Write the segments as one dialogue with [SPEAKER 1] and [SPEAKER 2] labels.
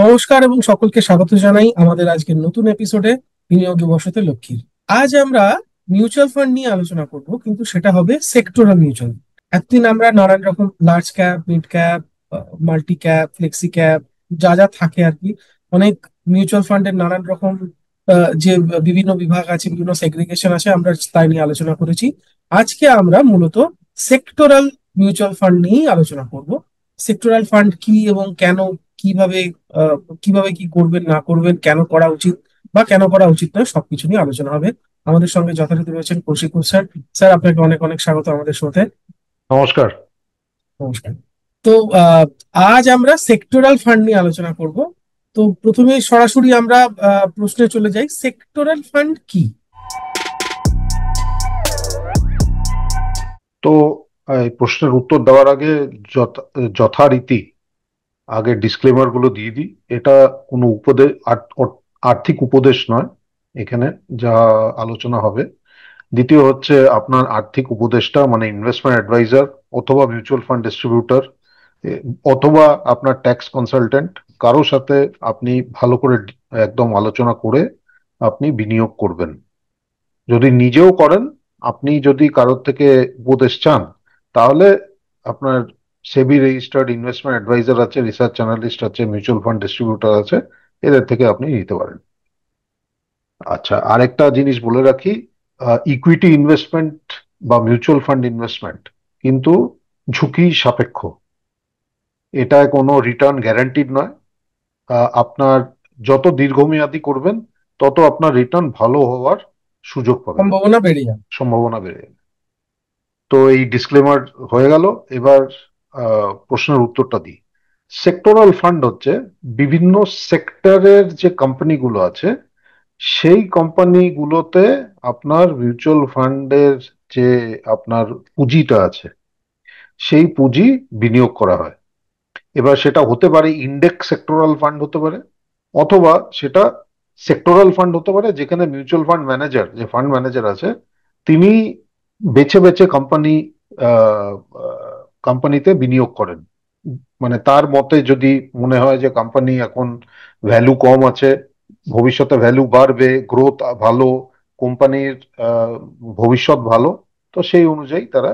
[SPEAKER 1] নমস্কার এবং সকলকে স্বাগত জানাই আমাদের আজকের নতুন এপিসোডে বিনিয়োগে বসতে লক্ষ্মীর। আজ আমরা মিউচুয়াল ফান্ড নিয়ে আলোচনা করব, কিন্তু সেটা হবে সেক্টরাল মিউচুয়াল। এতদিন আমরা নানান রকম large cap, mid cap, multi cap, flexi cap, যা যা থাকে আর কি, অনেক মিউচুয়াল ফান্ডের নানান রকম যে বিভিন্ন বিভাগ আছে, বিভিন্ন সেগ্রিগেশন আছে, আমরা তাই নিয়ে আলোচনা করেছি। আজকে আমরা মূলত সেক্টরাল মিউচুয়াল ফান্ড নিয়েই আলোচনা করব। সেক্টরাল ফান্ড কি এবং কেন, কিভাবে কিভাবে কি করবেন না করবেন, কেন করা উচিত বা কেন করা উচিত নয়, সবকিছু নিয়ে আলোচনা হবে। আমাদের সঙ্গে যথারীতি রয়েছেন কৌশিক স্যার। স্যার, আপনাকে অনেক অনেক স্বাগত আমাদের শোতে।
[SPEAKER 2] নমস্কার।
[SPEAKER 1] নমস্কার। তো আজ আমরা সেক্টরাল ফান্ড নিয়ে আলোচনা করব। তো প্রথমে সরাসরি আমরা প্রশ্নে চলে যাই, সেক্টরাল ফান্ড কি?
[SPEAKER 2] তো এই প্রশ্নের উত্তর দেওয়ার আগে যথারীতি আগে ডিসক্লেমার গুলো দিয়ে দিই। এটা কোনো উপদেশ, আর্থিক উপদেশ নয় এখানে যা আলোচনা হবে। দ্বিতীয় হচ্ছে, আপনার আর্থিক উপদেষ্টা মানে ইনভেস্টমেন্ট অ্যাডভাইজার অথবা মিউচুয়াল ফান্ড ডিস্ট্রিবিউটর অথবা আপনার ট্যাক্স কনসালটেন্ট, কারোর সাথে আপনি ভালো করে একদম আলোচনা করে আপনি বিনিয়োগ করবেন। যদি নিজেও করেন, আপনি যদি কারোর থেকে উপদেশ চান, তাহলে আপনার সেবি রেজিস্টার্ড ইনভেস্টমেন্ট অ্যাডভাইজার আছে, রিসার্চ অ্যানালিস্ট আছে, মিউচুয়াল ফান্ড ডিস্ট্রিবিউটর আছে, এদের থেকে আপনি নিতে পারেন। আচ্ছা, আরেকটা জিনিস বলে রাখি, ইকুইটি ইনভেস্টমেন্ট বা মিউচুয়াল ফান্ড ইনভেস্টমেন্ট কিন্তু ঝুঁকি সাপেক্ষ। এটা কোনো রিটার্ন গ্যারান্টিড নয়। আপনার যত দীর্ঘমেয়াদী করবেন, তত আপনার রিটার্ন ভালো হওয়ার সুযোগ পাবেন,
[SPEAKER 1] সম্ভাবনা বেড়ে যাবে।
[SPEAKER 2] সম্ভাবনা বেড়ে যাবে। তো এই ডিসক্লেমার হয়ে গেল। এবার প্রশ্নের উত্তরটা দিই। সেক্টরাল ফান্ড হচ্ছে বিভিন্ন সেক্টরের যে কোম্পানিগুলো আছে, সেই কোম্পানিগুলোতে আপনার মিউচুয়াল ফান্ডের যে আপনার পুঁজিটা আছে, সেই পুঁজি বিনিয়োগ করা হয়। এবার সেটা হতে পারে ইন্ডেক্স সেক্টরাল ফান্ড হতে পারে, অথবা সেটা সেক্টরাল ফান্ড হতে পারে যেখানে মিউচুয়াল ফান্ড ম্যানেজার, যে ফান্ড ম্যানেজার আছে, তিনি বেছে বেছে কোম্পানিতে বিনিয়োগ করেন। মানে তার মতে যদি মনে হয় যে কোম্পানি এখন ভ্যালু কম আছে, ভবিষ্যতে ভ্যালু বাড়বে, গ্রোথ ভালো, কোম্পানির ভবিষ্যৎ ভালো, তো সেই অনুযায়ী তারা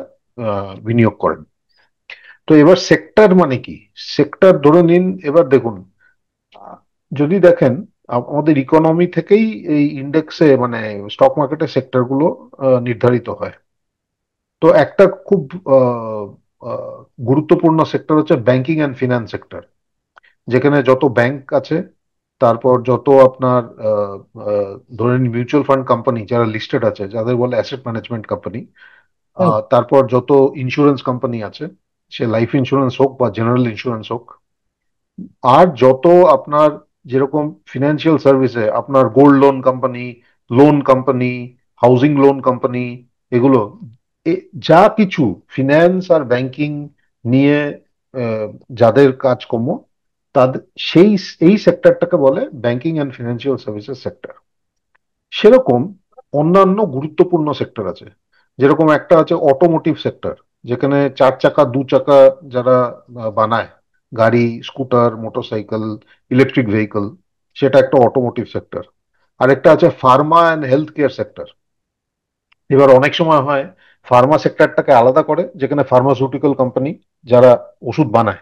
[SPEAKER 2] বিনিয়োগ করেন। তো এবার সেক্টর মানে কি? সেক্টর ধরে নিন, এবার দেখুন, আহ, যদি দেখেন, আমাদের ইকোনমি থেকেই এই ইন্ডেক্সে মানে স্টক মার্কেটের সেক্টর গুলো নির্ধারিত হয়। তো একটা খুব আহ, আহ, গুরুত্বপূর্ণ সেক্টর হচ্ছে ব্যাংকিং অ্যান্ড ফিনান্স সেক্টর, যেখানে যত ব্যাংক আছে, তারপর যত আপনার ধরেন মিউচুয়াল ফান্ড কোম্পানি যারা লিস্টেড আছে, যাদের বলে অ্যাসেট ম্যানেজমেন্ট কোম্পানি,
[SPEAKER 1] হুম।
[SPEAKER 2] তারপর যত ইন্স্যুরেন্স কোম্পানি আছে, সে লাইফ ইন্স্যুরেন্স হোক বা জেনারেল ইন্স্যুরেন্স হোক, আর যত আপনার যেরকম ফিনান্সিয়াল সার্ভিসে আপনার gold loan company, housing loan company, এগুলো যা কিছু ফিনান্স আর ব্যাংকিং নিয়ে আহ, যাদের কাজকর্ম, তাদের সেই এই সেক্টরটাকে বলে banking and financial services sector. সেরকম অন্যান্য গুরুত্বপূর্ণ সেক্টর আছে, যেরকম একটা আছে অটোমোটিভ সেক্টর, যেখানে চার চাকা দু চাকা যারা বানায়, গাড়ি, স্কুটার, মোটরসাইকেল, ইলেকট্রিক ভেহিকল, সেটা একটা অটোমোটিভ সেক্টর। আরেকটা আছে Pharma and health care sector. এবার অনেক সময় হয় ফার্মা সেক্টরটাকে আলাদা করে, যেখানে ফার্মাসিউটিক্যাল কোম্পানি যারা ওষুধ বানায়,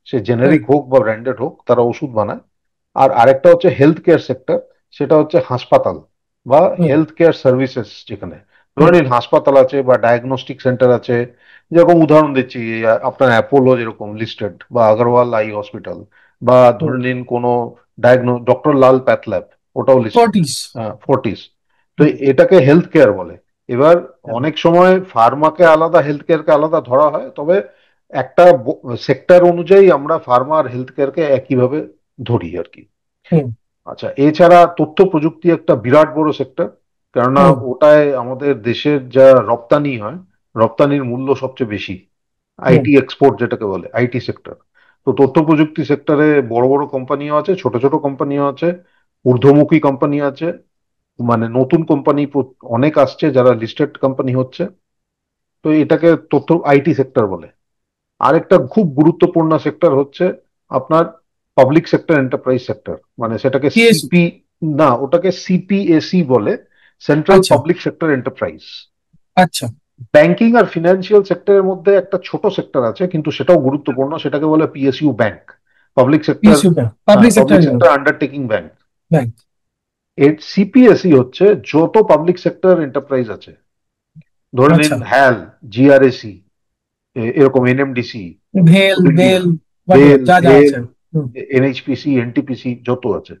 [SPEAKER 2] সে
[SPEAKER 1] হুম।
[SPEAKER 2] জেনেরিক হোক বা ব্র্যান্ডেড হোক, তারা ওষুধ বানায়। আর আরেকটা হচ্ছে হেলথ কেয়ার সেক্টর, সেটা হচ্ছে হাসপাতাল বা
[SPEAKER 1] হুম।
[SPEAKER 2] হেলথ কেয়ার সার্ভিসেস, যেখানে ধরে
[SPEAKER 1] হুম।
[SPEAKER 2] নিন হাসপাতাল আছে বা ডায়াগনস্টিক সেন্টার আছে। যেরকম উদাহরণ দিচ্ছি, আপনার অ্যাপোলো যেরকম লিস্টেড, বা আগরওয়াল আই হসপিটাল, বা
[SPEAKER 1] হুম।
[SPEAKER 2] ধরে নিন কোনো ডক্টর লাল প্যাথ ল্যাব, ওটাও লিস্টেড।
[SPEAKER 1] ফর্টিস।
[SPEAKER 2] ফোর্টিস। তো
[SPEAKER 1] হুম।
[SPEAKER 2] এটাকে হেলথ কেয়ার বলে। এবার
[SPEAKER 1] হ্যাঁ।
[SPEAKER 2] অনেক সময় ফার্মাকে আলাদা, হেলথ কেয়ারকে আলাদা ধরা হয়, তবে একটা সেক্টর অনুযায়ী আমরা ফার্মা আর হেলথ কেয়ারকে একইভাবে ধরি আর কি।
[SPEAKER 1] হুম।
[SPEAKER 2] আচ্ছা, এছাড়া তথ্য প্রযুক্তি একটা বিরাট বড় সেক্টর, কেননা
[SPEAKER 1] হুম।
[SPEAKER 2] ওটায় আমাদের দেশের যা রপ্তানি হয়, রপ্তানির মূল্য সবচেয়ে বেশি।
[SPEAKER 1] হুম।
[SPEAKER 2] আইটি এক্সপোর্ট যেটাকে বলে, আইটি সেক্টর। তো তথ্য প্রযুক্তি সেক্টরে বড় বড় কোম্পানিও আছে, ছোট ছোট কোম্পানিও আছে, ঊর্ধ্বমুখী কোম্পানি আছে, মানে নতুন কোম্পানি অনেক আসছে যারা লিস্টেড কোম্পানি হচ্ছে। তো এটাকে তথ্য আইটি সেক্টর বলে। আরেকটা খুব গুরুত্বপূর্ণ সেক্টর হচ্ছে আপনার পাবলিক সেক্টর এন্টারপ্রাইজ সেক্টর, মানে সেটাকে
[SPEAKER 1] পিএসইউ।
[SPEAKER 2] সিপি, না ওটাকে সিপিএসই বলে, সেন্ট্রাল
[SPEAKER 1] আচ্ছা
[SPEAKER 2] পাবলিক সেক্টর এন্টারপ্রাইজ।
[SPEAKER 1] আচ্ছা।
[SPEAKER 2] ব্যাংকিং আর ফিনান্সিয়াল সেক্টরের মধ্যে একটা ছোট সেক্টর আছে, কিন্তু সেটাও গুরুত্বপূর্ণ, সেটাকে বলে PSU bank, public sector,
[SPEAKER 1] PSU bank, public sector
[SPEAKER 2] public sector undertaking bank.
[SPEAKER 1] Bank.
[SPEAKER 2] এর সিপিএসই হচ্ছে যত পাবলিক সেক্টর এন্টারপ্রাইজ আছে, ধরে নিন
[SPEAKER 1] আচ্ছা।
[SPEAKER 2] হ্যাল, জিআরএসি, এরকম এনএমডিসি,
[SPEAKER 1] ভেল
[SPEAKER 2] কোল ইন্ডিয়া,
[SPEAKER 1] বেল whatever,
[SPEAKER 2] বেল,
[SPEAKER 1] যা যা
[SPEAKER 2] ভেল,
[SPEAKER 1] আছে। হুম।
[SPEAKER 2] এনএইচপিসি, এনটিপিসি যত আছে,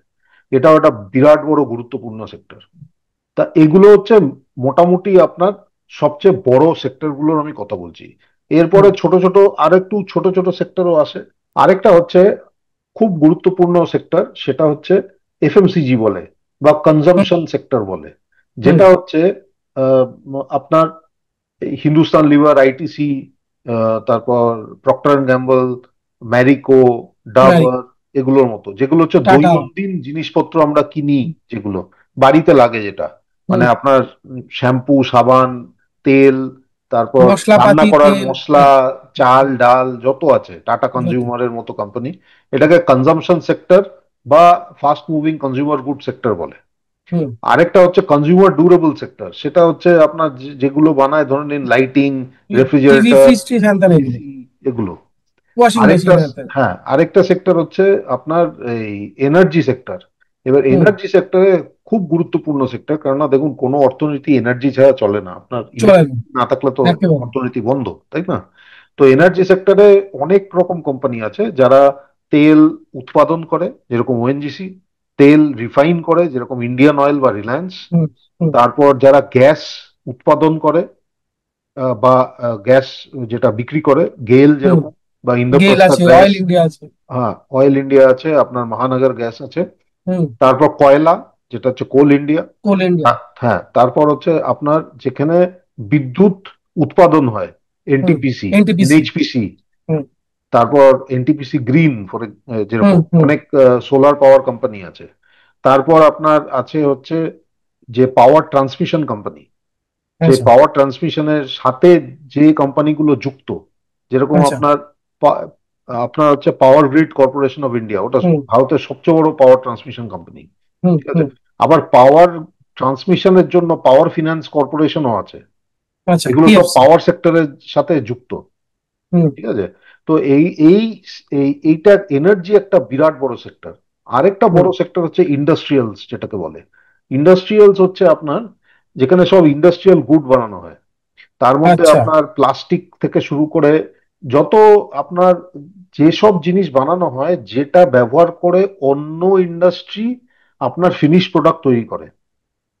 [SPEAKER 2] এটা একটা বিরাট বড় গুরুত্বপূর্ণ সেক্টর। তা এগুলো হচ্ছে মোটামুটি আপনার সবচেয়ে বড় সেক্টর গুলোর আমি কথা বলছি। এরপরে
[SPEAKER 1] হুম।
[SPEAKER 2] ছোট ছোট আরেকটু ছোট ছোট সেক্টরও আসে। আরেকটা হচ্ছে খুব গুরুত্বপূর্ণ সেক্টর, সেটা হচ্ছে এফএমসিজি বলে বা
[SPEAKER 1] হুম।
[SPEAKER 2] কনজামশন সেক্টর বলে,
[SPEAKER 1] হুম।
[SPEAKER 2] যেটা হচ্ছে আহ, আপনার হিন্দুস্তান লিভার, আইটিসি, তারপর প্রক্টর অ্যান্ড গ্যাম্বল, ম্যারিকো,
[SPEAKER 1] ম্যারি,
[SPEAKER 2] ডাবর, এগুলোর মতো, যেগুলো হচ্ছে
[SPEAKER 1] টাটা।
[SPEAKER 2] দৈনন্দিন জিনিসপত্র আমরা কিনি, যেগুলো বাড়িতে লাগে, যেটা মানে
[SPEAKER 1] হুম।
[SPEAKER 2] আপনার শ্যাম্পু, সাবান, তেল, তারপর রান্না
[SPEAKER 1] মশলাপাতি,
[SPEAKER 2] করার
[SPEAKER 1] তেল।
[SPEAKER 2] মশলা,
[SPEAKER 1] হ্যাঁ,
[SPEAKER 2] চাল ডাল যত আছে, টাটা
[SPEAKER 1] যত।
[SPEAKER 2] কনজিউমারের মতো কোম্পানি, এটাকে কনজাম্পশন সেক্টর বা fast moving consumer good sector বলে।
[SPEAKER 1] হুম।
[SPEAKER 2] আরেকটা হচ্ছে কনজিউমার ডিউরেবল সেক্টর, সেটা হচ্ছে আপনার যেগুলো বানায়, ধরে নিন lighting,
[SPEAKER 1] TV,
[SPEAKER 2] refrigerator,
[SPEAKER 1] fridge, trees, হ্যান ত্যান এগুলো।
[SPEAKER 2] এসি, এগুলো।
[SPEAKER 1] ওয়াশিং
[SPEAKER 2] আরেকটা,
[SPEAKER 1] মেশিন, হ্যান ত্যান।
[SPEAKER 2] হ্যাঁ আরেকটা সেক্টর হচ্ছে আপনার এই এনার্জি সেক্টর। এবার
[SPEAKER 1] হুম।
[SPEAKER 2] এনার্জি সেক্টরে খুব গুরুত্বপূর্ণ সেক্টর, কেননা দেখুন কোনো অর্থনীতি এনার্জি ছাড়া চলে না, আপনার
[SPEAKER 1] চলে
[SPEAKER 2] ইলেকট্রিক না থাকলে তো
[SPEAKER 1] একেবারে।
[SPEAKER 2] অর্থনীতি বন্ধ, তাই না? তো এনার্জি সেক্টরে অনেক রকম কোম্পানি আছে যারা তেল উৎপাদন করে, যেরকম ওএনজিসি, তেল রিফাইন করে, যেরকম ইন্ডিয়ান অয়েল বা রিলায়েন্স,
[SPEAKER 1] হুম। হুম।
[SPEAKER 2] তারপর যারা গ্যাস উৎপাদন করে বা গ্যাস যেটা বিক্রি করে, গেল
[SPEAKER 1] হুম।
[SPEAKER 2] যেরকম, বা
[SPEAKER 1] গেল
[SPEAKER 2] ইন্দ্রপ্রস্থ
[SPEAKER 1] আছে,
[SPEAKER 2] গ্যাস,
[SPEAKER 1] অয়েল ইন্ডিয়া আছে।
[SPEAKER 2] হ্যাঁ অয়েল ইন্ডিয়া আছে, আপনার মহানগর গ্যাস আছে,
[SPEAKER 1] হুম।
[SPEAKER 2] তারপর কয়লা, যেটা হচ্ছে কোল ইন্ডিয়া,
[SPEAKER 1] কোল ইন্ডিয়া।
[SPEAKER 2] হ্যাঁ তারপর হচ্ছে আপনার যেখানে বিদ্যুৎ উৎপাদন হয়,
[SPEAKER 1] হুম।
[SPEAKER 2] NTPC,
[SPEAKER 1] NTPC.
[SPEAKER 2] এনএইচপিসি,
[SPEAKER 1] হুম।
[SPEAKER 2] তারপর এনটিপিসি গ্রিন ফর
[SPEAKER 1] হুম।
[SPEAKER 2] যেরকম
[SPEAKER 1] হুম।
[SPEAKER 2] অনেক সোলার পাওয়ার কোম্পানি আছে। তারপর আপনার আছে হচ্ছে যে পাওয়ার ট্রান্সমিশন কোম্পানি, যে
[SPEAKER 1] আচ্ছা
[SPEAKER 2] পাওয়ার ট্রান্সমিশনের সাথে যে কোম্পানিগুলো যুক্ত, যেরকম
[SPEAKER 1] আচ্ছা।
[SPEAKER 2] আপনার হচ্ছে power grid corporation of India, ওটা
[SPEAKER 1] হুম।
[SPEAKER 2] ভারতের সবচেয়ে বড় পাওয়ার ট্রান্সমিশন কোম্পানি,
[SPEAKER 1] হুম।
[SPEAKER 2] ঠিক আছে?
[SPEAKER 1] হুম।
[SPEAKER 2] আবার পাওয়ার ট্রান্সমিশনের জন্য পাওয়ার ফিনান্স কর্পোরেশনও আছে,
[SPEAKER 1] আচ্ছা,
[SPEAKER 2] এগুলো সব
[SPEAKER 1] পিএফসি।
[SPEAKER 2] পাওয়ার সেক্টরের সাথে যুক্ত,
[SPEAKER 1] হুম।
[SPEAKER 2] ঠিক আছে? তো এই এই এইটা এনার্জি একটা বিরাট বড় সেক্টর। আরেকটা
[SPEAKER 1] হুম।
[SPEAKER 2] বড় সেক্টর হচ্ছে ইন্ডাস্ট্রিয়ালস, যেটাকে বলে। ইন্ডাস্ট্রিয়ালস হচ্ছে আপনার যেখানে সব ইন্ডাস্ট্রিয়াল গুড বানানো হয়, তার মধ্যে
[SPEAKER 1] আচ্ছা।
[SPEAKER 2] আপনার প্লাস্টিক থেকে শুরু করে যত আপনার যেসব জিনিস বানানো হয়, যেটা ব্যবহার করে অন্য ইন্ডাস্ট্রি আপনার ফিনিশ প্রোডাক্ট তৈরি করে,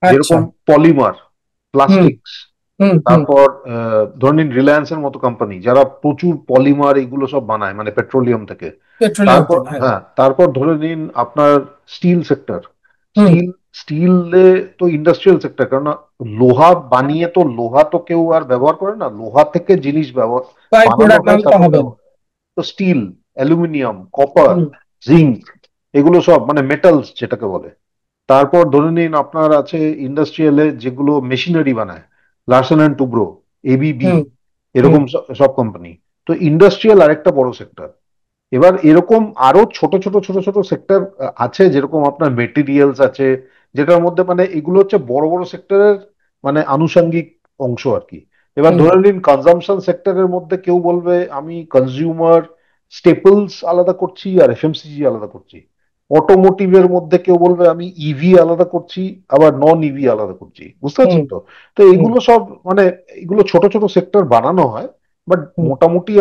[SPEAKER 1] আচ্ছা।
[SPEAKER 2] যেরকম পলিমার,
[SPEAKER 1] হুম।
[SPEAKER 2] প্লাস্টিক্স,
[SPEAKER 1] হুম। হুম।
[SPEAKER 2] তারপর ধরে নিন রিলায়েন্সের মতো কোম্পানি যারা প্রচুর পলিমার এগুলো সব বানায়, মানে পেট্রোলিয়াম থেকে।
[SPEAKER 1] পেট্রোলিয়াম
[SPEAKER 2] তারপর
[SPEAKER 1] তেল, হ্যাঁ।
[SPEAKER 2] হ্যাঁ, তারপর ধরে নিন আপনার স্টিল সেক্টর।
[SPEAKER 1] হুম।
[SPEAKER 2] স্টিল, স্টিলে তো ইন্ডাস্ট্রিয়াল সেক্টর, কারণ লোহা বানিয়ে তো লোহা তো কেউ আর ব্যবহার করে না, লোহা থেকে জিনিস ব্যবহার
[SPEAKER 1] বাই
[SPEAKER 2] বানানো
[SPEAKER 1] প্রোডাক্ট না
[SPEAKER 2] হয়,
[SPEAKER 1] হলে তো
[SPEAKER 2] তারপর
[SPEAKER 1] হবে না।
[SPEAKER 2] ব্যবহার। তো স্টিল, অ্যালুমিনিয়াম, কপার,
[SPEAKER 1] হুম।
[SPEAKER 2] জিঙ্ক, এগুলো সব মানে মেটালস যেটাকে বলে। তারপর ধরে নিন আপনার আছে ইন্ডাস্ট্রিয়ালে যেগুলো মেশিনারি বানায়, লার্সন অ্যান্ড টুব্রো, এবিবি,
[SPEAKER 1] হুম। হুম।
[SPEAKER 2] এরকম সব কোম্পানি। তো ইন্ডাস্ট্রিয়াল আরেকটা বড় সেক্টর। এবার এরকম আরো ছোট ছোট ছোট ছোট সেক্টর আছে, যেরকম আপনার মেটেরিয়ালস আছে, যেটার মধ্যে মানে এগুলো হচ্ছে বড় বড় সেক্টরের মানে আনুষঙ্গিক অংশ আর কি। এবার
[SPEAKER 1] হুম।
[SPEAKER 2] ধরে নিন কনজাম্পশন সেক্টরের মধ্যে কেউ বলবে আমি কনজিউমার স্টেপলস আলাদা করছি আর এফএমসিজি আলাদা করছি। অটোমোটিভের মধ্যে কেউ বলবে আমি ইভি আলাদা করছি, আবার নন ইভি আলাদা করছি, বুঝতে
[SPEAKER 1] হুম।
[SPEAKER 2] পারছেন তো? তো
[SPEAKER 1] হুম।
[SPEAKER 2] এগুলো সব মানে এগুলো ছোট ছোট সেক্টর বানানো হয়, বাট
[SPEAKER 1] হুম।
[SPEAKER 2] মোটামুটি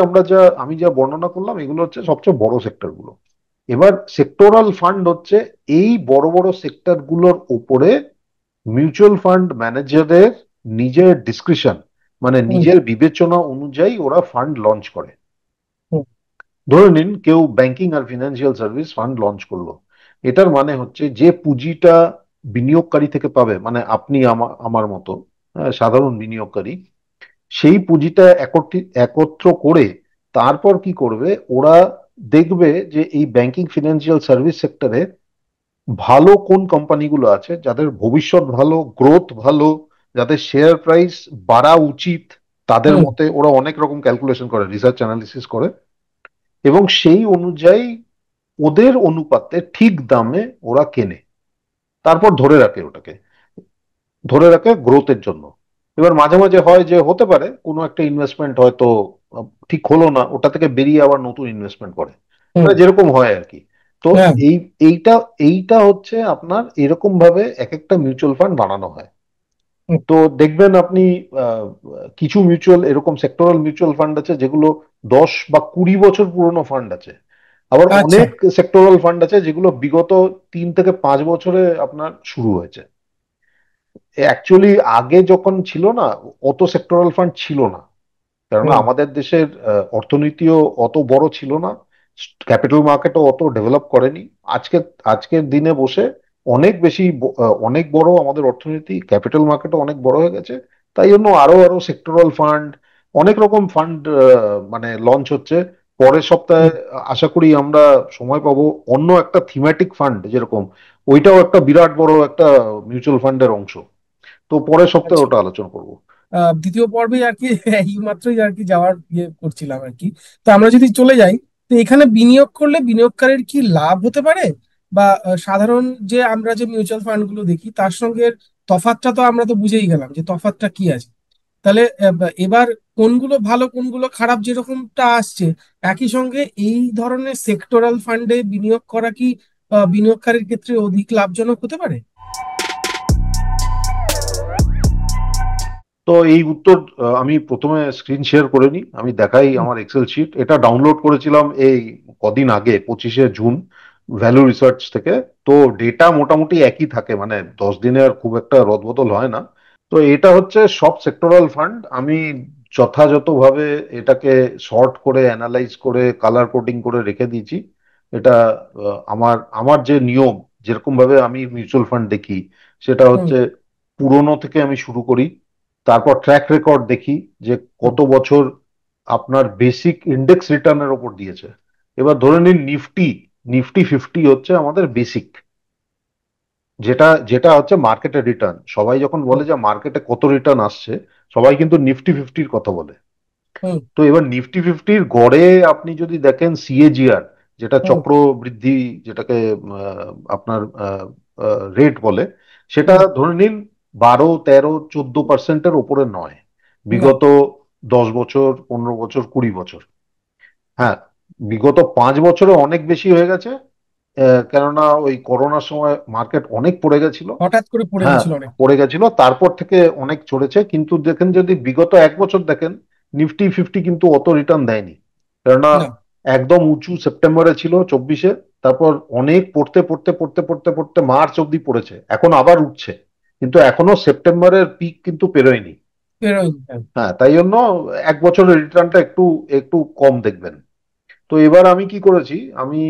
[SPEAKER 2] আমি যা বর্ণনা করলাম এগুলো হচ্ছে সবচেয়ে বড় সেক্টর গুলো। এবার সেক্টোরাল ফান্ড হচ্ছে এই বড় বড় সেক্টর গুলোর উপরে মিউচুয়াল ফান্ড ম্যানেজারের নিজের ডিসক্রিশন, মানে
[SPEAKER 1] হুম।
[SPEAKER 2] নিজের বিবেচনা অনুযায়ী ওরা ফান্ড লঞ্চ করে।
[SPEAKER 1] হুম।
[SPEAKER 2] ধরে নিন কেউ ব্যাংকিং আর ফিনান্সিয়াল সার্ভিস ফান্ড লঞ্চ করলো, এটার মানে হচ্ছে যে পুঁজিটা বিনিয়োগকারী থেকে পাবে, মানে আপনি আমার মতো সাধারণ বিনিয়োগকারী, সেই পুঁজিটা একত্র করে তারপর কি করবে ওরা, দেখবে যে এই ব্যাংকিং ফিনান্সিয়াল সার্ভিস সেক্টরে ভালো কোন কোম্পানিগুলো আছে, যাদের ভবিষ্যৎ ভালো, গ্রোথ ভালো, যাদের শেয়ার প্রাইস বাড়া উচিত, তাদের
[SPEAKER 1] হুম।
[SPEAKER 2] মতে ওরা অনেক রকম ক্যালকুলেশন করে, রিসার্চ অ্যানালিসিস করে, এবং সেই অনুযায়ী ওদের অনুপাতে ঠিক দামে ওরা কেনে, তারপর ধরে রাখে ওটাকে, ধরে রাখে গ্রোথের জন্য। এবার মাঝে মাঝে হয় যে হতে পারে কোনো একটা ইনভেস্টমেন্ট হয়তো ঠিক হলো না, ওটা থেকে বেরিয়ে আবার নতুন ইনভেস্টমেন্ট করে,
[SPEAKER 1] হুম।
[SPEAKER 2] মানে যেরকম হয় আর কি। তো
[SPEAKER 1] হ্যাঁ।
[SPEAKER 2] এই এইটা এইটা হচ্ছে আপনার এরকম ভাবে এক একটা মিউচুয়াল ফান্ড বানানো হয়।
[SPEAKER 1] হুম।
[SPEAKER 2] তো দেখবেন আপনি আহ, কিছু মিউচুয়াল এরকম সেক্টরাল মিউচুয়াল ফান্ড আছে যেগুলো 10 বা 20 বছর পুরনো ফান্ড আছে। আবার
[SPEAKER 1] আচ্ছা।
[SPEAKER 2] অনেক সেক্টরাল ফান্ড আছে যেগুলো বিগত 3 থেকে 5 বছরে আপনার শুরু হয়েছে। অ্যাকচুয়ালি আগে যখন ছিল না, অত সেক্টরাল ফান্ড ছিল না, কেননা
[SPEAKER 1] হুম।
[SPEAKER 2] আমাদের দেশের অর্থনীতিও অত বড় ছিল না, ক্যাপিটাল মার্কেটও অত ডেভেলপ করেনি। আজকে আজকের দিনে বসে অনেক বেশি অনেক বড় আমাদের অর্থনীতি, ক্যাপিটাল মার্কেটও অনেক বড় হয়ে গেছে। তাই জন্য আরো আরো সেক্টরাল ফান্ড, অনেক রকম ফান্ড মানে লঞ্চ হচ্ছে। পরের সপ্তাহে
[SPEAKER 1] হুম।
[SPEAKER 2] আশা করি আমরা সময় পাবো অন্য একটা থিমেটিক ফান্ড যেরকম, ওইটাও একটা বিরাট বড় একটা মিউচুয়াল ফান্ডের অংশ। তো পরের সপ্তাহে
[SPEAKER 1] আচ্ছা।
[SPEAKER 2] ওটা আলোচনা করবো।
[SPEAKER 1] দ্বিতীয় পর্বে আর কি এই মাত্রই আর কি যাওয়ার ইয়ে করছিলাম আর কি। তো আমরা যদি চলে যাই, তো এখানে বিনিয়োগ করলে বিনিয়োগকারীর কি লাভ হতে পারে? বা সাধারণ যে আমরা যে মিউচুয়াল ফান্ড গুলো দেখি তার সঙ্গে তফাৎটা তো আমরা তো বুঝেই গেলাম যে তফাৎটা কি আছে। তাহলে এবার কোনগুলো ভালো কোনগুলো খারাপ যেরকমটা আসছে, একই সঙ্গে এই ধরনের সেক্টরাল ফান্ডে বিনিয়োগ করা কি বিনিয়োগকারীর ক্ষেত্রে অধিক লাভজনক হতে পারে?
[SPEAKER 2] তো এই উত্তর আমি প্রথমে স্ক্রিন শেয়ার করে নিই, আমি দেখাই
[SPEAKER 1] হুম।
[SPEAKER 2] আমার এক্সেল শিট। এটা ডাউনলোড করেছিলাম এই কদিন আগে, 25শে জুন, ভ্যালু রিসার্চ থেকে। তো ডেটা মোটামুটি একই থাকে, মানে 10 দিনে আর খুব একটা রদবদল হয় না। তো এটা হচ্ছে সব সেক্টরাল ফান্ড, আমি যথাযথভাবে এটাকে শর্ট করে অ্যানালাইজ করে কালার কোডিং করে রেখে দিয়েছি। এটা আমার আমার যে নিয়ম, যেরকম ভাবে আমি মিউচুয়াল ফান্ড দেখি, সেটা
[SPEAKER 1] হুম।
[SPEAKER 2] হচ্ছে পুরোনো থেকে আমি শুরু করি, তারপর ট্র্যাক রেকর্ড দেখি যে
[SPEAKER 1] হুম।
[SPEAKER 2] কত বছর আপনার বেসিক ইন্ডেক্স রিটার্নের ওপর দিয়েছে। এবার ধরে নিন নিফটি, নিফটি 50 হচ্ছে আমাদের বেসিক, যেটা যেটা হচ্ছে মার্কেটের রিটার্ন। সবাই যখন বলে
[SPEAKER 1] হুম।
[SPEAKER 2] যে মার্কেটে কত রিটার্ন আসছে, সবাই কিন্তু নিফটি 50-র কথা বলে।
[SPEAKER 1] হুম।
[SPEAKER 2] তো এবার নিফটি 50-র গড়ে আপনি যদি দেখেন সিএজিআর, যেটা
[SPEAKER 1] হুম।
[SPEAKER 2] চক্র বৃদ্ধি, যেটাকে আপনার রেট বলে, সেটা
[SPEAKER 1] হুম।
[SPEAKER 2] ধরে নিন 12, 13, 14%-এর ওপরে নয়
[SPEAKER 1] না।
[SPEAKER 2] বিগত 10 বছর, 15 বছর, 20 বছর। হ্যাঁ, বিগত 5 বছরে অনেক বেশি হয়ে গেছে, কেননা ওই করোনার সময় মার্কেট অনেক পড়ে গেছিল।
[SPEAKER 1] হঠাৎ করে পড়ে
[SPEAKER 2] হ্যাঁ,
[SPEAKER 1] গেছিল অনেকটা।
[SPEAKER 2] পড়ে গেছিল, তারপর থেকে অনেক চড়েছে। কিন্তু দেখেন যদি বিগত 1 বছর দেখেন, নিফটি 50 কিন্তু অত রিটার্ন দেয়নি, কেননা
[SPEAKER 1] না।
[SPEAKER 2] একদম উঁচু সেপ্টেম্বরে ছিল 24-এ, তারপর অনেক পড়তে পড়তে পড়তে পড়তে পড়তে মার্চ অব্দি পড়েছে, এখন আবার উঠছে, কিন্তু এখনো সেপ্টেম্বরের পিক কিন্তু পেরোয়নি।
[SPEAKER 1] বেরোয়নি, হ্যাঁ।
[SPEAKER 2] হ্যাঁ, তাই জন্য 1 বছরের রিটার্নটা একটু একটু কম দেখবেন। তো এবার আমি কি করেছি, আমি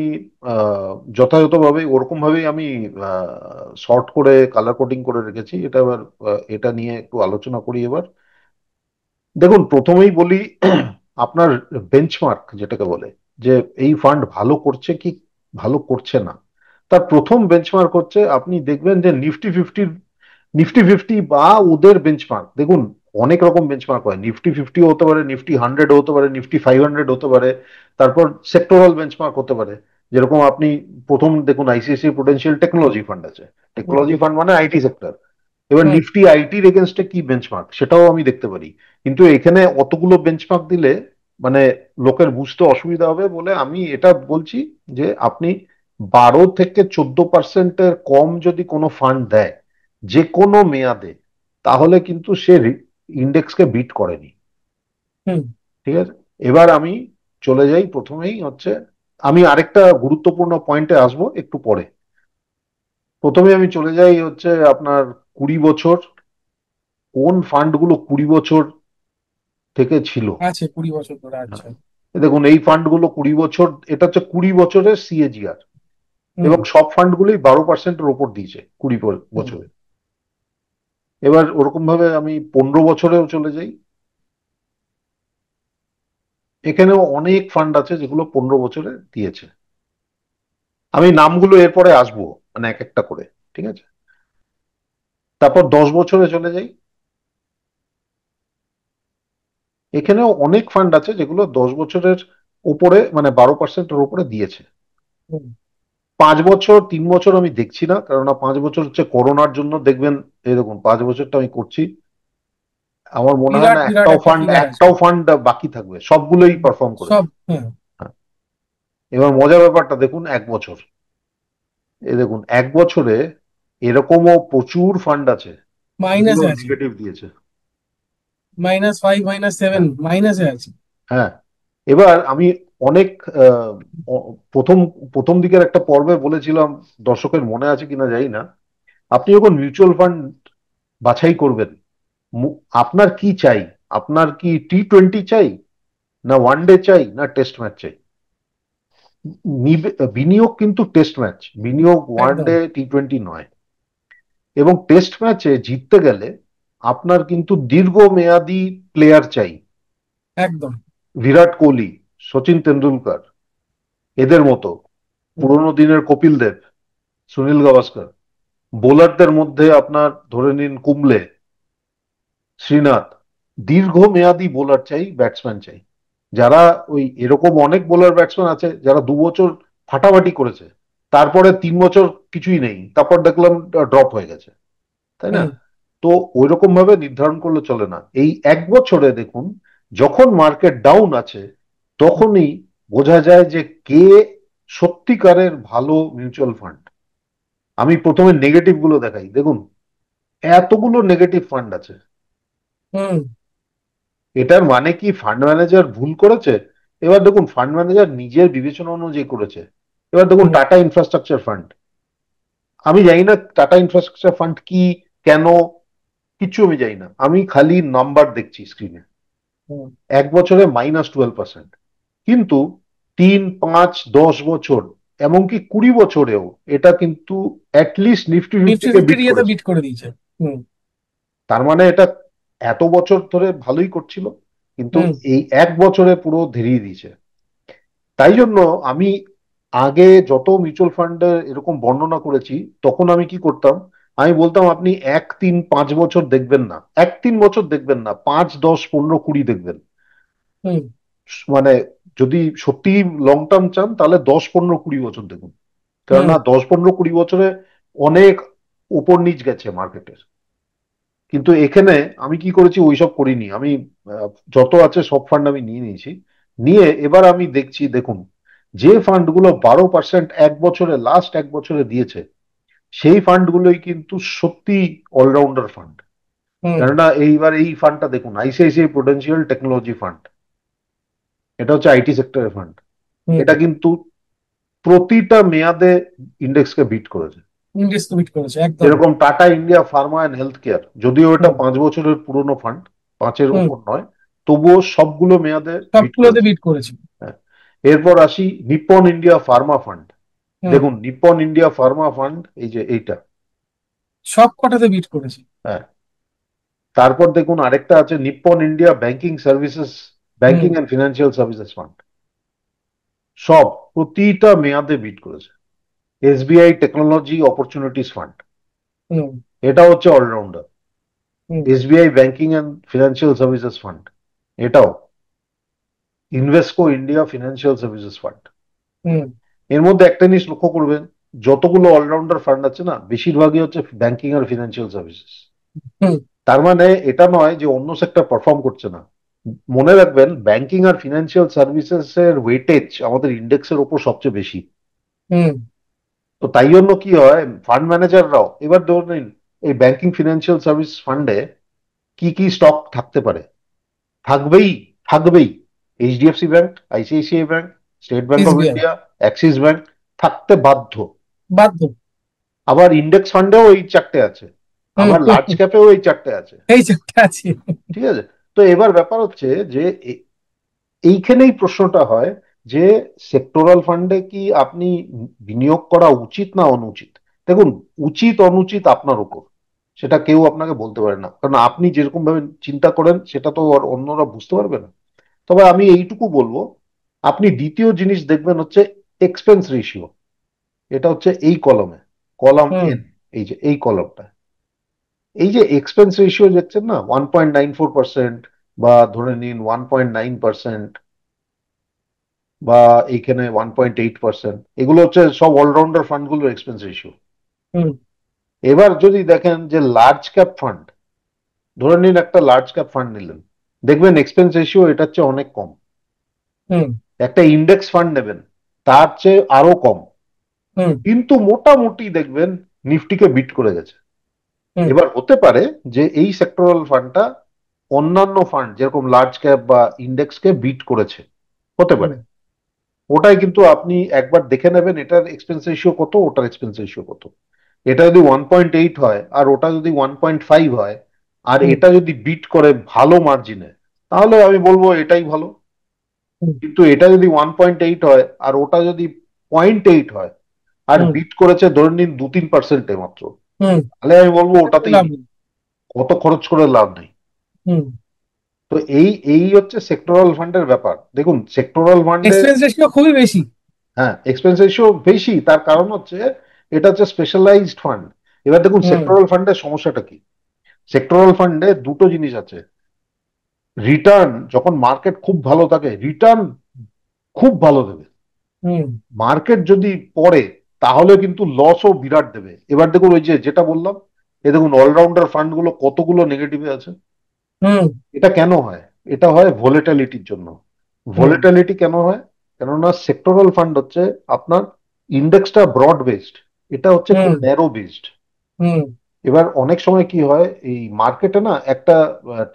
[SPEAKER 2] যথাযথভাবে ওরকম ভাবেই আমি শর্ট করে কালার কোডিং করে রেখেছি। এটা এবার এটা নিয়ে একটু আলোচনা করি এবার। দেখুন, প্রথমেই বলি আপনার বেঞ্চমার্ক যেটাকে বলে, যে এই ফান্ড ভালো করছে কি ভালো করছে না, তার প্রথম বেঞ্চমার্ক হচ্ছে আপনি দেখবেন যে নিফটি 50 বা ওদের বেঞ্চমার্ক দেখুন। অনেক রকম বেঞ্চমার্ক হয়, নিফটি 50 হতে পারে, নিফটি 100 হতে পারে, নিফটি 500 হতে পারে। তারপর সেক্টরাল বেঞ্চমার্ক হতে পারে, যেরকম আপনি প্রথম দেখুন আইসিআইসিআই প্রুডেন্সিয়াল টেকনোলজি ফান্ড আছে।
[SPEAKER 1] হুম।
[SPEAKER 2] টেকনোলজি ফান্ড মানে আইটি সেক্টর। এবার
[SPEAKER 1] হুম।
[SPEAKER 2] নিফটি আইটির এগেনস্টে কি বেঞ্চমার্ক সেটাও আমি দেখতে পারি। কিন্তু এখানে অতগুলো বেঞ্চমার্ক দিলে মানে লোকের বুঝতে অসুবিধা হবে বলে আমি এটা বলছি যে আপনি 12 থেকে 14%-এর কম যদি কোনো ফান্ড দেয় যে কোনো মেয়াদে, তাহলে কিন্তু সে ইন্ডেক্সকে বিট করেনি।
[SPEAKER 1] হুম।
[SPEAKER 2] ঠিক আছে, এবার আমি চলে যাই, প্রথমেই হচ্ছে আমি আরেকটা গুরুত্বপূর্ণ পয়েন্টে আসবো একটু পরে। প্রথমে আমি চলে যাই হচ্ছে আপনার 20 বছর, কোন ফান্ডগুলো 20 বছর থেকে ছিল।
[SPEAKER 1] আছে 20 বছর ধরে,
[SPEAKER 2] হ্যাঁ,
[SPEAKER 1] আচ্ছা।
[SPEAKER 2] দেখুন এই ফান্ডগুলো 20 বছর, এটা হচ্ছে 20 বছরের সিএজিআর,
[SPEAKER 1] হুম।
[SPEAKER 2] এবং সব ফান্ডগুলোই 12%-এর ওপর দিয়েছে 20 বছরে।
[SPEAKER 1] হুম।
[SPEAKER 2] এবার ওরকম ভাবে আমি 15 বছরেও চলে যাই, এখানেও অনেক ফান্ড আছে যেগুলো 15 বছরে দিয়েছে। আমি নামগুলো এরপরে আসবো, মানে এক একটা করে, ঠিক আছে। তারপর 10 বছরে চলে যাই, এখানেও অনেক ফান্ড আছে যেগুলো 10 বছরের উপরে, মানে 12%-এর উপরে দিয়েছে।
[SPEAKER 1] হুম।
[SPEAKER 2] 5 বছর 3 বছর আমি দেখছি না, কেননা 5 বছর হচ্ছে করোনার জন্য দেখবেন। এই দেখুন 5 বছরটা আমি করছি, আমার মনে হয়
[SPEAKER 1] বিরাট
[SPEAKER 2] না
[SPEAKER 1] বিরাট
[SPEAKER 2] একটাও
[SPEAKER 1] একটা
[SPEAKER 2] ফান্ড
[SPEAKER 1] ফিগার আসবে।
[SPEAKER 2] একটাও ফান্ড বাকি থাকবে, সবগুলোই পারফর্ম করেছে।
[SPEAKER 1] সব, হ্যাঁ।
[SPEAKER 2] হ্যাঁ। এবার মজার ব্যাপারটা দেখুন, 1 বছর, এই দেখুন 1 বছরে এরকমও প্রচুর ফান্ড আছে যেগুলো
[SPEAKER 1] মাইনাসে আছে।
[SPEAKER 2] নেগেটিভ দিয়েছে।
[SPEAKER 1] -5, -7,
[SPEAKER 2] হ্যাঁ।
[SPEAKER 1] মাইনাসে আছে।
[SPEAKER 2] হ্যাঁ। এবার আমি অনেক আহ, প্রথম প্রথম দিকের একটা পর্বে বলেছিলাম, দর্শকের মনে আছে কিনা জানি না, আপনি যখন মিউচুয়াল ফান্ড বাছাই করবেন, আপনার কি চাই? আপনার কি T20 চাই, না ওয়ানডে চাই, না টেস্ট ম্যাচ চাই? বিনিয়োগ কিন্তু টেস্ট ম্যাচ, বিনিয়োগ
[SPEAKER 1] একদম।
[SPEAKER 2] ওয়ানডে T20 নয়। এবং টেস্ট ম্যাচে জিততে গেলে আপনার কিন্তু দীর্ঘমেয়াদী প্লেয়ার চাই।
[SPEAKER 1] একদম।
[SPEAKER 2] বিরাট কোহলি, সচিন তেন্ডুলকর, এদের মতো,
[SPEAKER 1] হুম।
[SPEAKER 2] পুরোনো দিনের কপিল দেব, সুনীল গাভাস্কর। বোলারদের মধ্যে আপনার ধরে নিন কুম্বলে, শ্রীনাথ। দীর্ঘমেয়াদী বোলার চাই, ব্যাটসম্যান চাই, যারা ওই এরকম অনেক বোলার ব্যাটসম্যান আছে যারা 2 বছর ফাটাফাটি করেছে, তারপরে 3 বছর কিছুই নেই, তারপর দেখলাম ড্রপ হয়ে গেছে, তাই না?
[SPEAKER 1] হুম।
[SPEAKER 2] তো ওইরকম ভাবে নির্ধারণ করলে চলে না। এই 1 বছরে দেখুন, যখন মার্কেট ডাউন আছে তখনই বোঝা যায় যে কে সত্যিকারের ভালো মিউচুয়াল ফান্ড। আমি প্রথমে নেগেটিভ গুলো দেখাই, দেখুন এতগুলো নেগেটিভ ফান্ড আছে।
[SPEAKER 1] হুম।
[SPEAKER 2] এটার মানে কি ফান্ড ম্যানেজার ভুল করেছে? এবার দেখুন ফান্ড ম্যানেজার নিজের বিবেচনা অনুযায়ী করেছে। এবার দেখুন
[SPEAKER 1] হুম।
[SPEAKER 2] টাটা ইনফ্রাস্ট্রাকচার ফান্ড, আমি জানি না টাটা ইনফ্রাস্ট্রাকচার ফান্ড কি, কেন, কিছু আমি জানি না, আমি খালি নাম্বার দেখছি স্ক্রিনে।
[SPEAKER 1] হুম।
[SPEAKER 2] 1 বছরে -12%, কিন্তু 3 5 10 বছর, এমনকি 20 বছরেও এটা কিন্তু অ্যাটলিস্ট নিফটি
[SPEAKER 1] নিফটি
[SPEAKER 2] ফিফটিকে
[SPEAKER 1] ফিফটির
[SPEAKER 2] বিট
[SPEAKER 1] ইয়েতে
[SPEAKER 2] করেছে।
[SPEAKER 1] বিট করে দিয়েছে। হুম।
[SPEAKER 2] তার মানে এটা এত বছর ধরে ভালোই করছিল, কিন্তু
[SPEAKER 1] হুম।
[SPEAKER 2] এই 1 বছরে পুরো ধীরিয়ে দিয়েছে। তাই জন্য আমি আগে যত মিউচুয়াল ফান্ডের এরকম বর্ণনা করেছি, তখন আমি কি করতাম, আমি বলতাম আপনি 1 3 5 বছর দেখবেন না, 1 3 বছর দেখবেন না, 5 10 15 20 দেখবেন।
[SPEAKER 1] হুম।
[SPEAKER 2] মানে যদি সত্যি লং টার্ম চান তাহলে 10 15 20 বছর দেখুন,
[SPEAKER 1] হুম।
[SPEAKER 2] কেননা 10 15 20 বছরে অনেক উপর নিচ গেছে মার্কেটের। কিন্তু এখানে আমি কি করেছি, ওইসব করিনি আমি। যত আছে সব ফান্ড আমি নিয়ে নিয়েছি, নিয়ে এবার আমি দেখছি, দেখুন যে ফান্ডগুলো 12% 1 বছরে, লাস্ট 1 বছরে দিয়েছে, সেই ফান্ডগুলোই কিন্তু সত্যি অলরাউন্ডার ফান্ড।
[SPEAKER 1] হুম।
[SPEAKER 2] কেননা এইবার এই ফান্ডটা দেখুন, আইসিআইসিআই প্রুডেন্সিয়াল টেকনোলজি ফান্ড, এটা হচ্ছে আইটি সেক্টরের ফান্ড।
[SPEAKER 1] হুম।
[SPEAKER 2] এটা কিন্তু প্রতিটা মেয়াদে ইন্ডেক্সকে বিট করেছে।
[SPEAKER 1] ইন্ডেক্স বিট করেছে একদম।
[SPEAKER 2] যেরকম tata India Pharma and health care, যদিও এটা
[SPEAKER 1] হুম।
[SPEAKER 2] 5 বছরের পুরনো ফান্ড, পাঁচের
[SPEAKER 1] হুম।
[SPEAKER 2] উপর নয়, তবুও সবগুলো মেয়াদে বিট
[SPEAKER 1] সবগুলোতে
[SPEAKER 2] করেছে।
[SPEAKER 1] বিট করেছে।
[SPEAKER 2] হ্যাঁ। এরপর আসি নিপ্পন ইন্ডিয়া ফার্মা ফান্ড।
[SPEAKER 1] হুম।
[SPEAKER 2] দেখুন নিপ্পন ইন্ডিয়া ফার্মা ফান্ড, এই যে এইটা।
[SPEAKER 1] সব কটাতে বিট করেছে।
[SPEAKER 2] হ্যাঁ। তারপর দেখুন আরেকটা আছে নিপ্পন ইন্ডিয়া ব্যাংকিং সার্ভিসেস,
[SPEAKER 1] হুম।
[SPEAKER 2] Banking and financial services fund, সব প্রতিটা মেয়াদে বিট করেছে। এসবিআই টেকনোলজি অপরচুনিটিস ফান্ড,
[SPEAKER 1] হুম।
[SPEAKER 2] এটা হচ্ছে অলরাউন্ডার।
[SPEAKER 1] হুম।
[SPEAKER 2] SBI banking and financial services fund, এটাও। Invesco India financial services fund.
[SPEAKER 1] হুম।
[SPEAKER 2] এর মধ্যে একটা জিনিস লক্ষ্য করবেন, যতগুলো অলরাউন্ডার ফান্ড আছে না, বেশিরভাগই হচ্ছে ব্যাংকিং আর ফিনান্সিয়াল সার্ভিসেস।
[SPEAKER 1] হুম।
[SPEAKER 2] তার মানে এটা নয় যে অন্য সেক্টর পারফর্ম করছে না। মনে রাখবেন ব্যাংকিং আর ফিনান্সিয়াল সার্ভিসেস এর ওয়েটেজ আমাদের ইন্ডেক্সের উপর সবচেয়ে বেশি।
[SPEAKER 1] হুম।
[SPEAKER 2] তো তাই জন্য কি হয়, ফান্ড ম্যানেজাররাও এবার ধরে নিন এই ব্যাংকিং ফিনান্সিয়াল সার্ভিস ফান্ডে কি কি স্টক থাকতে পারে, থাকবেই, থাকবেই। HDFC bank, ICICI bank, state bank of
[SPEAKER 1] SBI.
[SPEAKER 2] India, Axis bank, থাকতে বাধ্য।
[SPEAKER 1] বাধ্য।
[SPEAKER 2] আবার ইন্ডেক্স ফান্ডেও এই চারটে আছে,
[SPEAKER 1] হুম।
[SPEAKER 2] আবার
[SPEAKER 1] হুম।
[SPEAKER 2] লার্জ ক্যাপেও এই চারটে আছে।
[SPEAKER 1] এই চারটা আছে।
[SPEAKER 2] ঠিক আছে। তো এবার ব্যাপার হচ্ছে যে এইখানেই প্রশ্নটা হয় যে সেক্টোরাল ফান্ডে কি আপনি বিনিয়োগ করা উচিত না অনুচিত? দেখুন, উচিত অনুচিত আপনার উপর, সেটা কেউ আপনাকে বলতে পারে না, কারণ আপনি যেরকম ভাবে চিন্তা করেন সেটা তো আর অন্যরা বুঝতে পারবে না। তবে আমি এইটুকু বলবো, আপনি দ্বিতীয় জিনিস দেখবেন হচ্ছে এক্সপেন্স রেশিও। এটা হচ্ছে এই কলমে, কলাম
[SPEAKER 1] হুম।
[SPEAKER 2] এন, এই যে এই কলমটা, এই যে এক্সপেন্স রেশিও দেখছেন না, 1.94%, বা ধরে নিন 1.9%, বা এইখানে 1.8%, এগুলো হচ্ছে সব অলরাউন্ডার ফান্ডগুলোর এক্সপেন্স রেশিও।
[SPEAKER 1] হুম।
[SPEAKER 2] এবার যদি দেখেন যে লার্জ ক্যাপ ফান্ড, ধরে নিন একটা লার্জ ক্যাপ ফান্ড নিলেন, দেখবেন এক্সপেন্স রেশিও এটার চেয়ে অনেক কম।
[SPEAKER 1] হুম।
[SPEAKER 2] একটা ইন্ডেক্স ফান্ড নেবেন, তার চেয়ে আরো কম,
[SPEAKER 1] হুম।
[SPEAKER 2] কিন্তু মোটামুটি দেখবেন নিফটিকে বিট করে গেছে।
[SPEAKER 1] হুম।
[SPEAKER 2] এবার হতে পারে যে এই সেক্টরাল ফান্ডটা অন্যান্য ফান্ড যেরকম লার্জ ক্যাপ বা ইন্ডেক্সকে বিট করেছে, হতে
[SPEAKER 1] হুম।
[SPEAKER 2] পারে। ওটাই কিন্তু আপনি একবার দেখে নেবেন এটার এক্সপেন্স রেশিও কত, ওটার এক্সপেন্স রেশিও কত। এটা যদি 1.8 হয় আর ওটা যদি 1.5 হয়, আর
[SPEAKER 1] হুম।
[SPEAKER 2] এটা যদি বিট করে ভালো মার্জিনে, তাহলে আমি বলবো এটাই ভালো।
[SPEAKER 1] হুম।
[SPEAKER 2] কিন্তু এটা যদি 1.8 হয় আর ওটা যদি 0.8 হয়, আর
[SPEAKER 1] হুম।
[SPEAKER 2] বিট করেছে ধরে নিন 2-3% মাত্র,
[SPEAKER 1] হুম।
[SPEAKER 2] তাহলে আমি বলবো
[SPEAKER 1] তাহলে
[SPEAKER 2] ওটাতেই
[SPEAKER 1] লাভ নেই।
[SPEAKER 2] কত খরচ করে লাভ নেই।
[SPEAKER 1] হুম।
[SPEAKER 2] তো এই এই হচ্ছে সেক্টরাল ফান্ডের ব্যাপার। দেখুন সেক্টরাল ফান্ডে,
[SPEAKER 1] এক্সপেন্স রেশিও খুবই বেশি।
[SPEAKER 2] হ্যাঁ এক্সপেন্স রেশিও বেশি, তার কারণ হচ্ছে এটা হচ্ছে স্পেশালাইজড ফান্ড। এবার দেখুন
[SPEAKER 1] হুম।
[SPEAKER 2] সেক্টরাল ফান্ডের সমস্যাটা কি। সেক্টরাল ফান্ডে দুটো জিনিস আছে। রিটার্ন, যখন মার্কেট খুব ভালো থাকে রিটার্ন খুব ভালো দেবে।
[SPEAKER 1] হুম।
[SPEAKER 2] মার্কেট যদি পড়ে তাহলে কিন্তু লসও বিরাট দেবে। এবার দেখুন ওই যে যেটা বললাম, এ দেখুন অলরাউন্ডার ফান্ড গুলো কতগুলো নেগেটিভে আছে।
[SPEAKER 1] হুম।
[SPEAKER 2] এটা কেন হয়? এটা হয় ভোলেটালিটির জন্য।
[SPEAKER 1] হুম।
[SPEAKER 2] ভোলেটালিটি কেন হয়? কেননা সেক্টরাল ফান্ড হচ্ছে আপনার ইন্ডেক্সটা ব্রড বেসড, এটা হচ্ছে খুব
[SPEAKER 1] হুম।
[SPEAKER 2] Narrow based.
[SPEAKER 1] হুম।
[SPEAKER 2] এবার অনেক সময় কি হয় এই মার্কেটে না একটা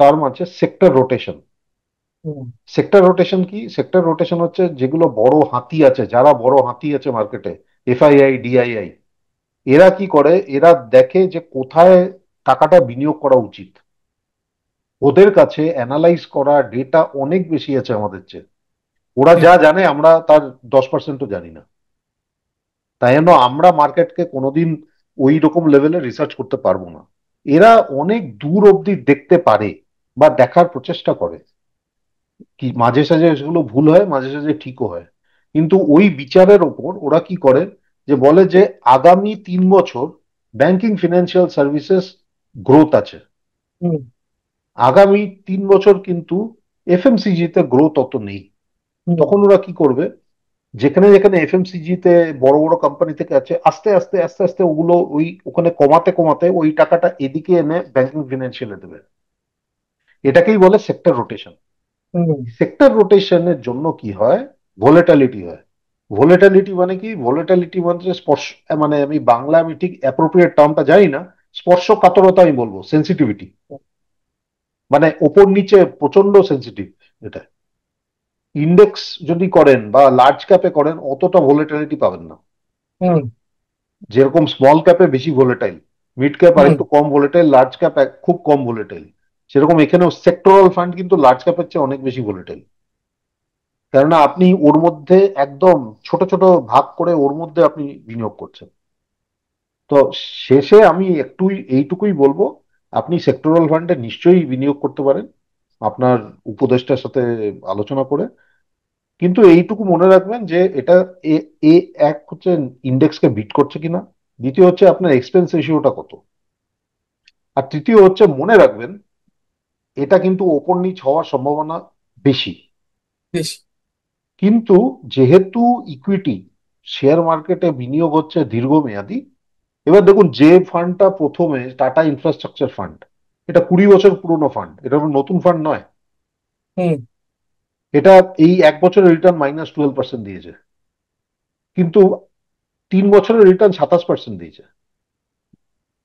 [SPEAKER 2] টার্ম আছে সেক্টর রোটেশন।
[SPEAKER 1] হুম।
[SPEAKER 2] সেক্টর রোটেশন কি? সেক্টর রোটেশন হচ্ছে যেগুলো বড় হাতি আছে, যারা বড় হাতি আছে মার্কেটে, এফআইআই ডিআইআই, এরা কি করে, এরা দেখে যে কোথায় টাকাটা বিনিয়োগ করা উচিত। ওদের কাছে অ্যানালাইজ করা ডেটা অনেক বেশি আছে আমাদের চেয়ে। ওরা
[SPEAKER 1] ঠিক।
[SPEAKER 2] যা জানে আমরা তার 10%ও জানি না। তাই জন্য আমরা মার্কেটকে কোনোদিন ওই রকম লেভেলে রিসার্চ করতে পারবো না। এরা অনেক দূর অব্দি দেখতে পারে বা দেখার প্রচেষ্টা করে। কি মাঝে সাঝে সেগুলো ভুল হয়, মাঝে সাঝে ঠিকও হয়। কিন্তু ওই বিচারের ওপর ওরা কি করে, যে বলে যে আগামী 3 বছর ব্যাংকিং ফিনান্সিয়াল সার্ভিসেস গ্রোথ আছে।
[SPEAKER 1] হুম।
[SPEAKER 2] আগামী 3 বছর কিন্তু এফএমসিজি তে গ্রোথ অত নেই।
[SPEAKER 1] হুম।
[SPEAKER 2] তখন ওরা কি করবে, যেখানে যেখানে এফএমসিজি তে বড় বড় কোম্পানি থেকে আছে, আস্তে আস্তে আস্তে আস্তে ওগুলো ওই ওখানে কমাতে কমাতে ওই টাকাটা এদিকে এনে ব্যাংকিং ফিনান্সিয়ালে দেবে। এটাকেই বলে সেক্টর রোটেশন।
[SPEAKER 1] হুম।
[SPEAKER 2] সেক্টর রোটেশনের জন্য কি হয়, ভোলেটালিটি হয়। ভোলেটালিটি মানে কি? ভোলেটালিটি মানে স্পর্শ, মানে আমি বাংলা আমি ঠিক অ্যাপ্রোপ্রিয়েট টার্মটা জানি না, স্পর্শকাতরতা আমি বলবো, সেন্সিটিভিটি। মানে ওপর নিচে প্রচন্ড সেন্সিটিভ এটা। ইন্ডেক্স যদি করেন বা লার্জ ক্যাপে করেন অতটা ভোলেটালিটি পাবেন না।
[SPEAKER 1] হুম।
[SPEAKER 2] যেরকম স্মল ক্যাপে বেশি ভোলেটাইল, মিড ক্যাপ আর
[SPEAKER 1] হুম।
[SPEAKER 2] একটু কম ভোলেটাইল, লার্জ ক্যাপ খুব কম ভোলেটাইল, সেরকম এখানেও সেক্টরাল ফান্ড কিন্তু লার্জ ক্যাপের চেয়ে অনেক বেশি ভোলেটাইল। কেননা আপনি ওর মধ্যে একদম ছোট ছোট ভাগ করে ওর মধ্যে আপনি বিনিয়োগ করছেন। তো শেষে আমি একটুই এইটুকুই বলবো, আপনি সেক্টরাল ফান্ডে নিশ্চয়ই বিনিয়োগ করতে পারেন আপনার উপদেষ্টার সাথে আলোচনা করে। কিন্তু এইটুকু মনে রাখবেন যে এটা এ এ এক হচ্ছে ইন্ডেক্সকে বিট করছে কিনা, দ্বিতীয় হচ্ছে আপনার এক্সপেন্স রেশিওটা কত, আর তৃতীয় হচ্ছে মনে রাখবেন এটা কিন্তু ওপর নিচ হওয়ার সম্ভাবনা বেশি।
[SPEAKER 1] বেশি।
[SPEAKER 2] কিন্তু যেহেতু ইকুইটি শেয়ার মার্কেটে বিনিয়োগ হচ্ছে দীর্ঘমেয়াদী। এবার দেখুন যে ফান্ডটা প্রথমে টাটা ইনফ্রাস্ট্রাকচার ফান্ড, এটা 20 বছর পুরনো ফান্ড, এটা কোনো নতুন ফান্ড নয়।
[SPEAKER 1] হুম।
[SPEAKER 2] এটা এই 1 বছরের রিটার্ন -12% দিয়েছে, কিন্তু 3 বছরের রিটার্ন 27% দিয়েছে।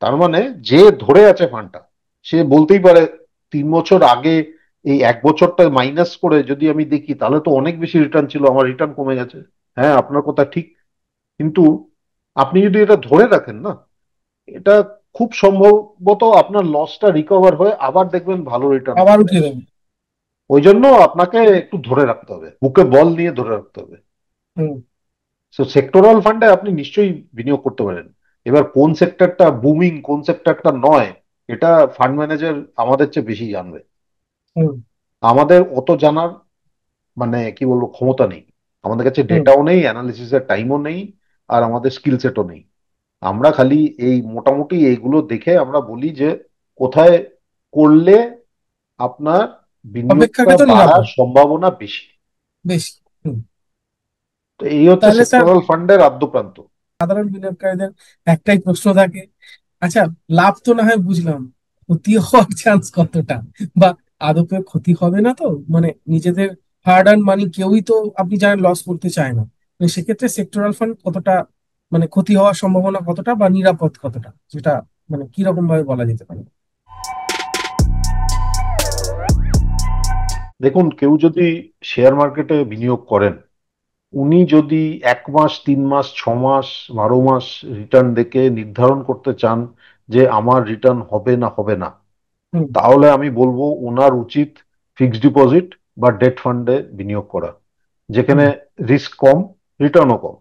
[SPEAKER 2] তার মানে যে ধরে আছে ফান্ডটা, সে বলতেই পারে 3 বছর আগে এই 1 বছরটা মাইনাস করে যদি আমি দেখি তাহলে তো অনেক বেশি রিটার্ন ছিল, আমার রিটার্ন কমে গেছে। হ্যাঁ আপনার কথা ঠিক, কিন্তু আপনি যদি এটা ধরে রাখেন না, এটা খুব সম্ভবত আপনার লসটা রিকভার হয়ে আবার দেখবেন ভালো রিটার্ন
[SPEAKER 1] আবার
[SPEAKER 2] চলে
[SPEAKER 1] উঠিয়ে
[SPEAKER 2] আসছে।
[SPEAKER 1] দেবে।
[SPEAKER 2] ওই জন্য আপনাকে একটু ধরে রাখতে হবে, বুকে বল নিয়ে ধরে রাখতে হবে।
[SPEAKER 1] হুম।
[SPEAKER 2] সো সেক্টরাল ফান্ডে আপনি নিশ্চয়ই বিনিয়োগ করতে পারেন। এবার কোন সেক্টরটা বুমিং কোন সেক্টরটা নয়, এটা ফান্ড ম্যানেজার আমাদের চেয়ে বেশি জানবে।
[SPEAKER 1] হুম।
[SPEAKER 2] আমাদের অত জানার মানে কি বলবো ক্ষমতা নেই। আমাদের কাছে
[SPEAKER 1] হুম।
[SPEAKER 2] ডেটাও নেই, অ্যানালিসিসের টাইমও নেই, আর আমাদের স্কিল সেটও নেই। আমরা খালি এই মোটামুটি এইগুলো দেখে আমরা বলি যে কোথায় করলে আপনার বিনিয়োগটা
[SPEAKER 1] অপেক্ষাকৃত
[SPEAKER 2] বাড়ার
[SPEAKER 1] নিরাপদ।
[SPEAKER 2] সম্ভাবনা বেশি।
[SPEAKER 1] বেশি। হুম।
[SPEAKER 2] তো এই হচ্ছে
[SPEAKER 1] তাহলে স্যার,
[SPEAKER 2] সেক্টরাল ফান্ডের আদ্যপ্রান্ত। তো এই হচ্ছে
[SPEAKER 1] তাহলে স্যার
[SPEAKER 2] সেক্টরাল ফান্ডের আদ্যপ্রান্ত।
[SPEAKER 1] সাধারণ বিনিয়োগকারীদের একটাই প্রশ্ন থাকে, আচ্ছা, লাভ তো না হয় বুঝলাম, ক্ষতি হওয়ার চান্স কতটা, বা আদপে ক্ষতি হবে না তো? মানে নিজেদের হার্ড আর্ন মানি কেউই তো, আপনি জানেন, লস করতে চায় না। মানে সেক্ষেত্রে সেক্টরাল ফান্ড কতটা, মানে ক্ষতি হওয়ার সম্ভাবনা কতটা বা নিরাপদ কতটা, যেটা মানে কিরকম ভাবে বলা যেতে পারে?
[SPEAKER 2] দেখুন, কেউ যদি শেয়ার মার্কেটে বিনিয়োগ করেন, উনি যদি 1 মাস, 3 মাস, 6 মাস, 12 মাস রিটার্ন দেখে নির্ধারণ করতে চান যে আমার রিটার্ন হবে না হবে না,
[SPEAKER 1] হুম।
[SPEAKER 2] তাহলে আমি বলবো ওনার উচিত ফিক্সড ডিপোজিট বা ডেট ফান্ডে বিনিয়োগ করা, যেখানে
[SPEAKER 1] হুম।
[SPEAKER 2] রিস্ক কম, রিটার্নও কম।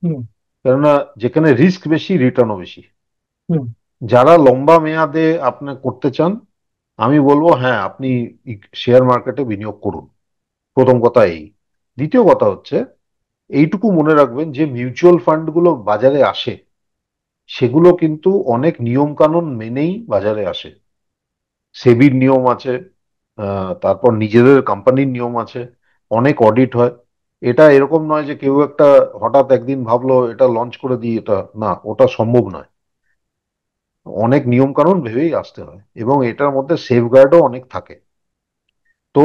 [SPEAKER 1] হুম।
[SPEAKER 2] কেননা যেখানে রিস্ক বেশি, রিটার্নও বেশি।
[SPEAKER 1] হুম।
[SPEAKER 2] যারা লম্বা মেয়াদে আপনি করতে চান, আমি বলবো হ্যাঁ, আপনি শেয়ার মার্কেটে বিনিয়োগ করুন। প্রথম কথা এই। দ্বিতীয় কথা হচ্ছে, এইটুকু মনে রাখবেন যে মিউচুয়াল ফান্ডগুলো বাজারে আসে, সেগুলো কিন্তু অনেক নিয়ম কানুন মেনেই বাজারে আসে। সেবির নিয়ম আছে, তারপর নিজেদের কোম্পানির নিয়ম আছে, অনেক অডিট হয়। এটা এরকম নয় যে কেউ একটা হঠাৎ একদিন ভাবলো এটা লঞ্চ করে দিই, এটা না, ওটা সম্ভব নয়। অনেক নিয়ম কানুন ভেবেই আসতে হয়, এবং এটার মধ্যে সেফগার্ডও অনেক থাকে। তো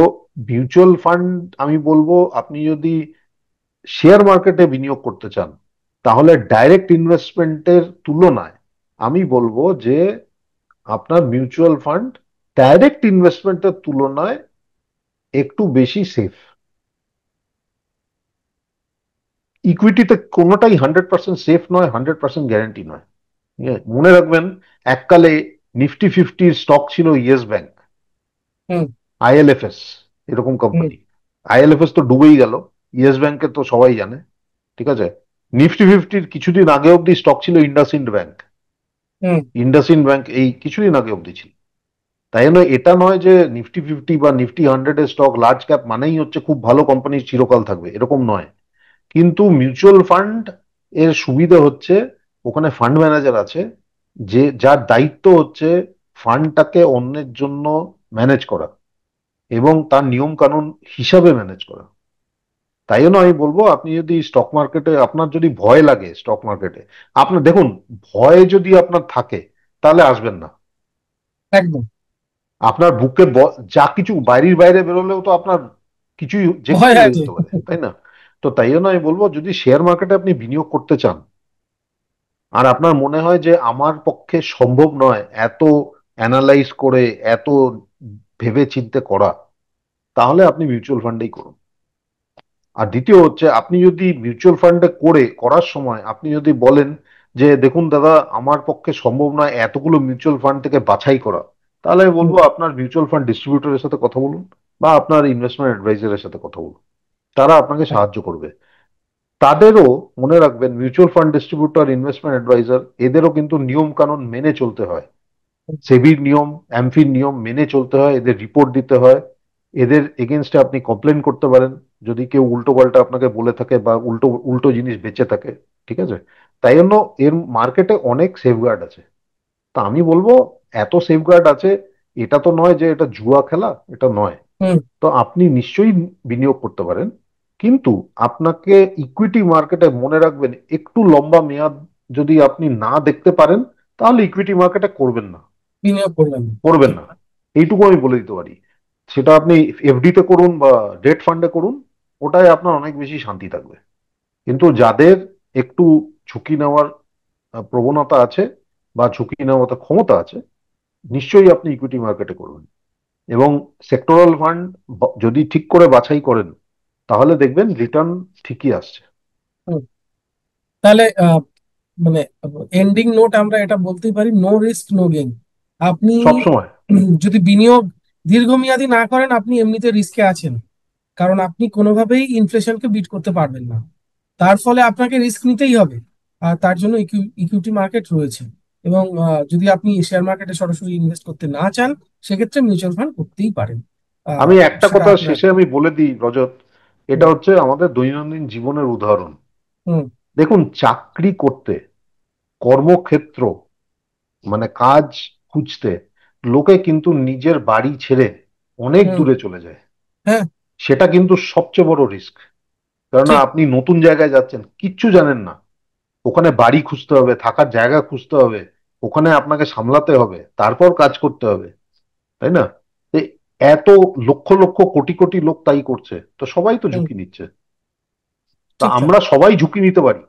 [SPEAKER 2] মিউচুয়াল ফান্ড, আমি বলবো আপনি যদি শেয়ার মার্কেটে বিনিয়োগ করতে চান, তাহলে ডাইরেক্ট ইনভেস্টমেন্টের তুলনায় আমি বলবো যে আপনার মিউচুয়াল ফান্ড ডাইরেক্ট ইনভেস্টমেন্টের তুলনায় একটু বেশি সেফ। ইকুইটিতে কোনোটাই 100% সেফ নয়, 100% গ্যারান্টি নয়। ঠিক আছে? মনে রাখবেন, এককালে নিফটি 50 স্টক ছিল ইয়েস ব্যাংক,
[SPEAKER 1] হুম।
[SPEAKER 2] আইএলএফএস, এরকম
[SPEAKER 1] হুম।
[SPEAKER 2] কোম্পানি। আইএলএফএস তো ডুবেই গেল, ইয়েস ব্যাংকে তো সবাই জানে। ঠিক আছে? নিফটি 50-র কিছুদিন আগে অব্দি স্টক ছিল ইন্ডাসইন্ড ব্যাংক।
[SPEAKER 1] হুম।
[SPEAKER 2] ইন্ডাসইন্ড ব্যাংক এই কিছুদিন আগে অব্দি ছিল। তাই জন্য এটা নয় যে নিফটি 50 বা নিফটি 100 এর স্টক লার্জ ক্যাপ মানেই হচ্ছে খুব ভালো কোম্পানি চিরকাল থাকবে, এরকম নয়। কিন্তু মিউচুয়াল ফান্ড এর সুবিধা হচ্ছে ওখানে ফান্ড ম্যানেজার আছে, যে যার দায়িত্ব হচ্ছে ফান্ডটাকে অন্যের জন্য ম্যানেজ করা, এবং তার নিয়ম কানুন হিসাবে ম্যানেজ করা। তাই জন্য আমি বলবো, আপনি যদি স্টক মার্কেটে, আপনার যদি ভয় লাগে স্টক মার্কেটে, আপনার দেখুন, ভয় যদি আপনার থাকে তাহলে আসবেন না।
[SPEAKER 1] একদম।
[SPEAKER 2] আপনার বুকে যা কিছু বাইরের বাইরে বেরোলেও তো আপনার কিছুই, যে
[SPEAKER 1] ভয়
[SPEAKER 2] কিছু হয়ে
[SPEAKER 1] আছে।
[SPEAKER 2] যেতে পারে, তাই না? তো তাই জন্য আমি বলবো, যদি শেয়ার মার্কেটে আপনি বিনিয়োগ করতে চান, আর আপনার মনে হয় যে আমার পক্ষে সম্ভব নয় এত অ্যানালাইজ করে, এত ভেবে চিন্তে করা, তাহলে আপনি মিউচুয়াল ফান্ডেই করুন। আর দ্বিতীয় হচ্ছে, আপনি যদি মিউচুয়াল ফান্ডে করার সময় আপনি যদি বলেন যে দেখুন দাদা, আমার পক্ষে সম্ভব নয় এতগুলো মিউচুয়াল ফান্ড থেকে বাছাই করা, তাহলে আমি
[SPEAKER 1] হুম।
[SPEAKER 2] বলবো আপনার মিউচুয়াল ফান্ড ডিস্ট্রিবিউটরের সাথে কথা বলুন, বা আপনার ইনভেস্টমেন্ট অ্যাডভাইজারের সাথে কথা বলুন। তারা আপনাকে সাহায্য করবে। তাদেরও, মনে রাখবেন, mutual fund distributor, investment advisor, এদেরও কিন্তু নিয়ম কানুন মেনে চলতে হয়। সেবির নিয়ম, অ্যামফির নিয়ম মেনে চলতে হয়, এদের রিপোর্ট দিতে হয়, এদের এগেনস্টে আপনি কমপ্লেন করতে পারেন যদি কেউ উল্টো পাল্টা আপনাকে বলে থাকে বা উল্টো উল্টো জিনিস বেঁচে থাকে। ঠিক আছে? তাই জন্য এর মার্কেটে অনেক সেফগার্ড আছে। তা আমি বলবো, এত সেফগার্ড আছে, এটা তো নয় যে এটা জুয়া খেলা, এটা নয়।
[SPEAKER 1] হুম।
[SPEAKER 2] তো আপনি নিশ্চয়ই বিনিয়োগ করতে পারেন, কিন্তু আপনাকে ইকুইটি মার্কেটে, মনে রাখবেন, একটু লম্বা মেয়াদ যদি আপনি না দেখতে পারেন, তাহলে ইকুইটি মার্কেটে করবেন না,
[SPEAKER 1] বিনিয়োগ করলাম।
[SPEAKER 2] করবেন না। এইটুকু আমি বলে দিতে পারি। সেটা আপনি এফডি তে করুন বা ডেট ফান্ডে করুন, ওটাই আপনার অনেক বেশি শান্তি থাকবে। কিন্তু যাদের একটু ঝুঁকি নেওয়ার প্রবণতা আছে বা ঝুঁকি নেওয়ার ক্ষমতা আছে, নিশ্চয়ই আপনি ইকুইটি মার্কেটে করবেন। এবং সেক্টরাল ফান্ড যদি ঠিক করে বাছাই করেন, তাহলে দেখবেন রিটার্ন ঠিকই আসছে।
[SPEAKER 1] হুম। তাহলে মানে এন্ডিং নোট আমরা এটা বলতেই পারি, নো রিস্ক নো গেইন। আপনি
[SPEAKER 2] সব সময়।
[SPEAKER 1] যদি বিনিয়োগ দীর্ঘমেয়াদী না করেন, আপনি এমনিতে রিস্কে আছেন, কারণ আপনি কোনোভাবেই ইনফ্লেশনকে বিট করতে পারবেন না। তার ফলে আপনাকে রিস্ক নিতেই হবে। আর তার জন্য ইকুইটি মার্কেট রয়েছে। এবং যদি আপনি শেয়ার মার্কেটে সরাসরি ইনভেস্ট করতে না চান, সেক্ষেত্রে মিউচুয়াল ফান্ড করতেই পারেন।
[SPEAKER 2] আমি একটা
[SPEAKER 1] সেটা
[SPEAKER 2] কথা
[SPEAKER 1] আপনার।
[SPEAKER 2] শেষে আমি বলে দিই রজত, এটা
[SPEAKER 1] হুম।
[SPEAKER 2] হচ্ছে আমাদের দৈনন্দিন জীবনের উদাহরণ।
[SPEAKER 1] হুম।
[SPEAKER 2] দেখুন, চাকরি করতে, কর্মক্ষেত্র, মানে কাজ খুঁজতে, লোকে কিন্তু নিজের বাড়ি ছেড়ে অনেক
[SPEAKER 1] হুম।
[SPEAKER 2] দূরে চলে যায়।
[SPEAKER 1] হ্যাঁ।
[SPEAKER 2] সেটা কিন্তু সবচেয়ে বড় রিস্ক। কেননা
[SPEAKER 1] ঠিক।
[SPEAKER 2] আপনি নতুন জায়গায় যাচ্ছেন, কিচ্ছু জানেন না, ওখানে বাড়ি খুঁজতে হবে, থাকার জায়গা খুঁজতে হবে, ওখানে আপনাকে সামলাতে হবে, তারপর কাজ করতে হবে, তাই না? তো এত লক্ষ লক্ষ কোটি কোটি লোক তাই করছে, তো সবাই তো
[SPEAKER 1] হুম,
[SPEAKER 2] ঝুঁকি নিচ্ছে। তা
[SPEAKER 1] ঠিক তাই।
[SPEAKER 2] আমরা সবাই ঝুঁকি নিতে পারি,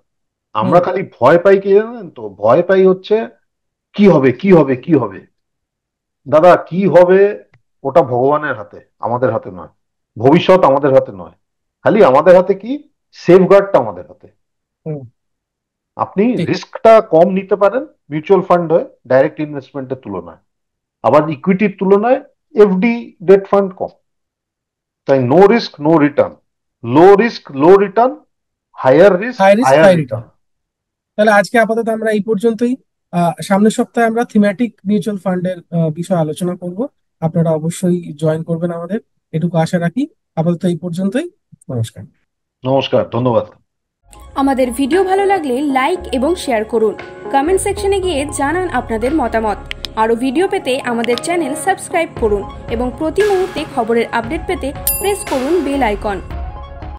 [SPEAKER 2] আমরা
[SPEAKER 1] হুম।
[SPEAKER 2] খালি ভয় পাই, কি জানেন তো, ভয় পাই হচ্ছে কি হবে কি হবে কি হবে। দাদা কি হবে ওটা ভগবানের হাতে, আমাদের হাতে নয়। ভবিষ্যৎ আমাদের হাতে নয়, খালি আমাদের হাতে কি, সেফগার্ডটা আমাদের হাতে।
[SPEAKER 1] হুম।
[SPEAKER 2] আপনি
[SPEAKER 1] ঠিক।
[SPEAKER 2] রিস্কটা কম নিতে পারেন মিউচুয়াল ফান্ড হয় ডাইরেক্ট ইনভেস্টমেন্টের তুলনায়, আবার ইকুইটির তুলনায় এফডি ডেট ফান্ড কম। তাই no risk no return, low risk low return, higher risk
[SPEAKER 1] high risk
[SPEAKER 2] higher
[SPEAKER 1] high
[SPEAKER 2] return.
[SPEAKER 1] Return. তাহলে আজকে আপাতত আমরা এই পর্যন্তই। সামনের সপ্তাহে আমরা থিমেটিক মিউচুয়াল ফান্ডের বিষয়ে আলোচনা করব। আপনারা অবশ্যই জয়েন করবেন আমাদের, এটুকু আশা রাখি। আপাতত এই পর্যন্তই। নমস্কার।
[SPEAKER 2] নমস্কার, ধন্যবাদ।
[SPEAKER 3] আমাদের ভিডিও ভালো লাগলে লাইক এবং শেয়ার করুন। কমেন্ট সেকশনে গিয়ে জানান আপনাদের মতামত। আরও ভিডিও পেতে আমাদের চ্যানেল সাবস্ক্রাইব করুন এবং প্রতি মুহূর্তে খবরের আপডেট পেতে প্রেস করুন বেল আইকন।